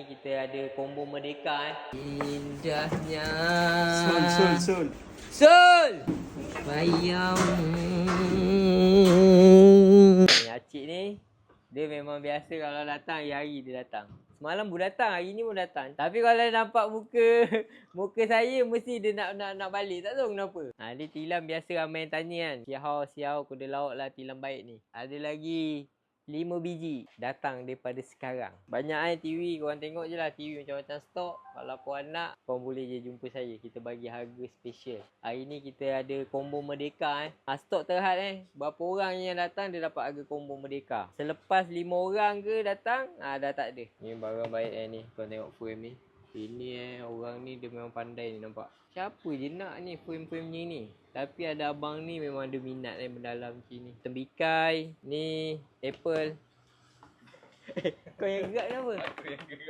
ni kita ada combo merdeka Indahnya. Sul. Bayang. Ni Acik ni dia memang biasa kalau datang hari-hari dia datang. Semalam pun datang, hari ni pun datang. Tapi kalau nampak muka saya mesti dia nak balik. Tak tahu kenapa. Dia tilam biasa ramai yang tanya kan. Siau kuda laut lah tilam baik ni. Ada lagi 5 biji datang daripada sekarang. Banyak TV, korang tengok je lah TV macam-macam stok. Kalau korang nak, korang boleh je jumpa saya. Kita bagi harga special. Hari ni kita ada combo merdeka stok terhad berapa orang yang datang dia dapat harga combo merdeka. Selepas 5 orang ke datang, dah tak ada. Ni barang baik ni. Korang tengok frame ni. Ini orang ni dia memang pandai ni nampak. Siapa je nak ni frame-frame ni. Tapi ada abang ni memang ada minat mendalam macam ni. Tembikai, ni Apple. Kau yang gerak kenapa?